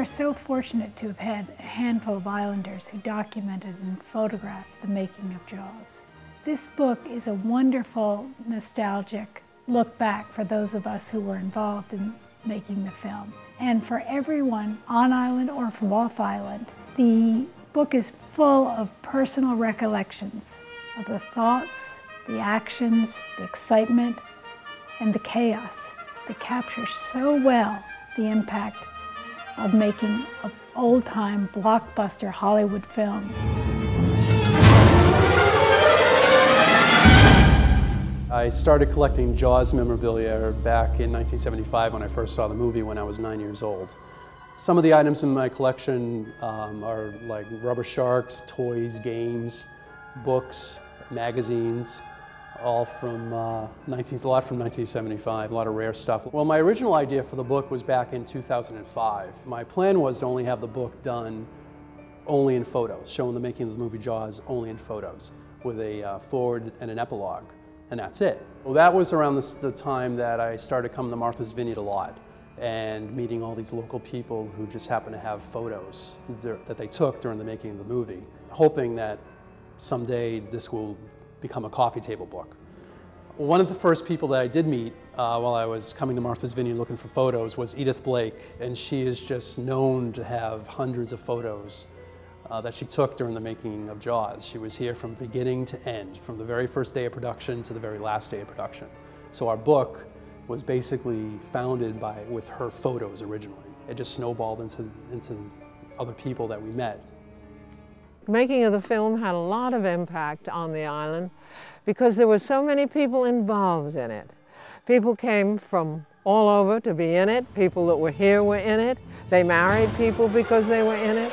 are so fortunate to have had a handful of islanders who documented and photographed the making of Jaws. This book is a wonderful, nostalgic look back for those of us who were involved in making the film. And for everyone on island or from off island, the book is full of personal recollections of the thoughts, the actions, the excitement, and the chaos that captures so well the impact of making an old-time blockbuster Hollywood film. I started collecting Jaws memorabilia back in 1975 when I first saw the movie when I was 9 years old. Some of the items in my collection are like rubber sharks, toys, games, books, magazines, all from a lot from 1975, a lot of rare stuff. Well, my original idea for the book was back in 2005. My plan was to only have the book done only in photos, showing the making of the movie Jaws only in photos, with a foreword and an epilogue, and that's it. Well, that was around the time that I started coming to Martha's Vineyard a lot and meeting all these local people who just happen to have photos that they took during the making of the movie, hoping that someday this will become a coffee table book. One of the first people that I did meet while I was coming to Martha's Vineyard looking for photos was Edith Blake, and she is just known to have hundreds of photos that she took during the making of Jaws. She was here from beginning to end, from the very first day of production to the very last day of production. So our book was basically founded with her photos originally. It just snowballed into other people that we met. The making of the film had a lot of impact on the island because there were so many people involved in it. People came from all over to be in it. People that were here were in it. They married people because they were in it.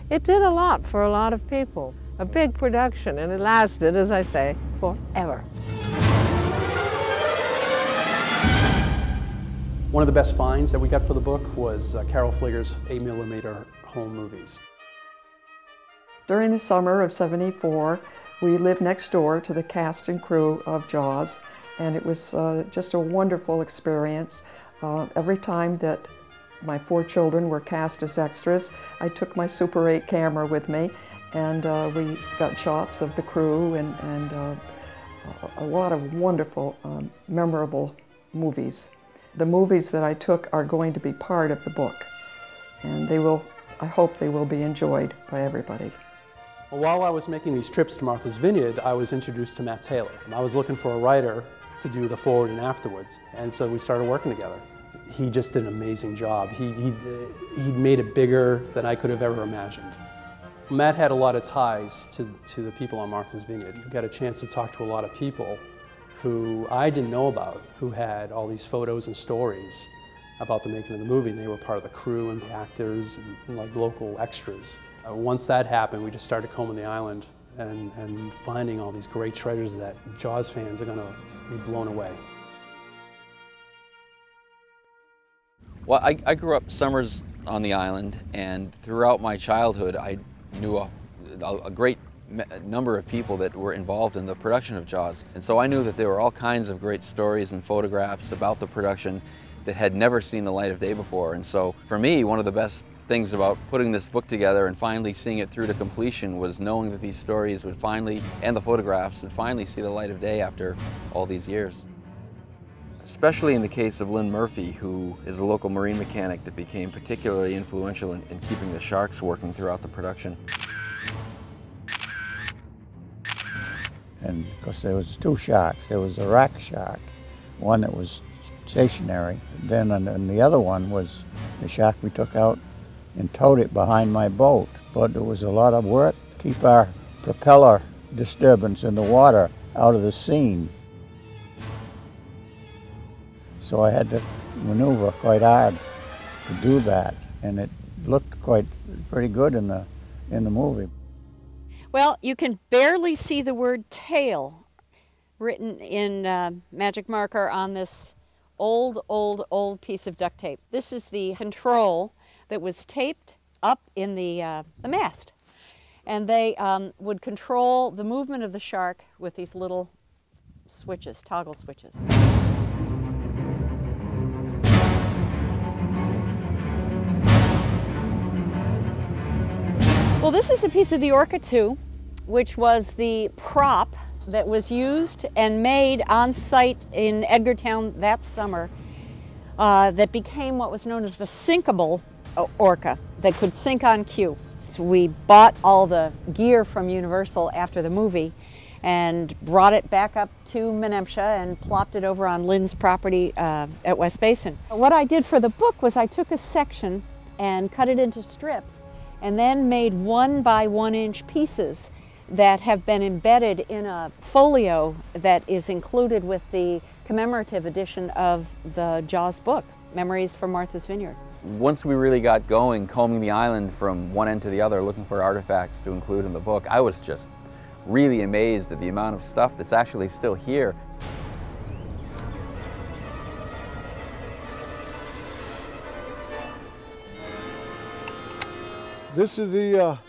It did a lot for a lot of people. A big production, and it lasted, as I say, forever. One of the best finds that we got for the book was Carol Fligger's 8mm home movies. During the summer of '74, we lived next door to the cast and crew of Jaws, and it was just a wonderful experience. Every time that my 4 children were cast as extras, I took my Super 8 camera with me, and we got shots of the crew and a lot of wonderful, memorable movies. The movies that I took are going to be part of the book, and I hope they will be enjoyed by everybody. Well, while I was making these trips to Martha's Vineyard, I was introduced to Matt Taylor. I was looking for a writer to do the forward and afterwards, and so we started working together. He just did an amazing job. He made it bigger than I could have ever imagined. Matt had a lot of ties to the people on Martha's Vineyard. We got a chance to talk to a lot of people who I didn't know about, who had all these photos and stories about the making of the movie. And they were part of the crew and the actors and like local extras. Once that happened, we just started combing the island and finding all these great treasures that Jaws fans are gonna be blown away. Well, I grew up summers on the island, and throughout my childhood I knew a great number of people that were involved in the production of Jaws. And so I knew that there were all kinds of great stories and photographs about the production that had never seen the light of day before. And so for me, one of the best things about putting this book together and finally seeing it through to completion was knowing that these stories would finally, and the photographs, would finally see the light of day after all these years. Especially in the case of Lynn Murphy, who is a local marine mechanic that became particularly influential in keeping the sharks working throughout the production. And because there was 2 sharks, there was a rack shark, one that was stationary, and the other one was the shark we took out and towed it behind my boat. But there was a lot of work to keep our propeller disturbance in the water out of the scene. So I had to maneuver quite hard to do that, and it looked pretty good in the movie. Well, you can barely see the word tail written in magic marker on this old piece of duct tape. This is the control that was taped up in the mast. And they would control the movement of the shark with these little switches, toggle switches. Well, this is a piece of the Orca 2, which was the prop that was used and made on site in Edgartown that summer that became what was known as the sinkable Orca that could sink on cue. So we bought all the gear from Universal after the movie and brought it back up to Menemsha and plopped it over on Lynn's property at West Basin. What I did for the book was I took a section and cut it into strips and then made 1 by 1 inch pieces that have been embedded in a folio that is included with the commemorative edition of the Jaws book, Memories from Martha's Vineyard. Once we really got going, combing the island from one end to the other, looking for artifacts to include in the book, I was just really amazed at the amount of stuff that's actually still here. This is the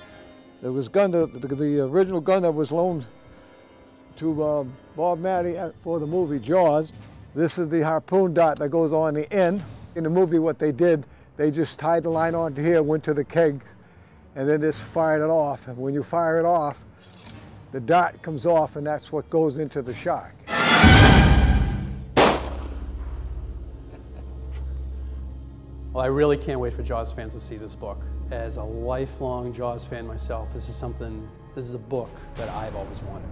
original gun that was loaned to Bob Matty for the movie Jaws. This is the harpoon dot that goes on the end. In the movie, what they did, they just tied the line onto here, went to the keg, and then just fired it off. And when you fire it off, the dot comes off, and that's what goes into the shark. Well, I really can't wait for Jaws fans to see this book. As a lifelong Jaws fan myself, this is a book that I've always wanted.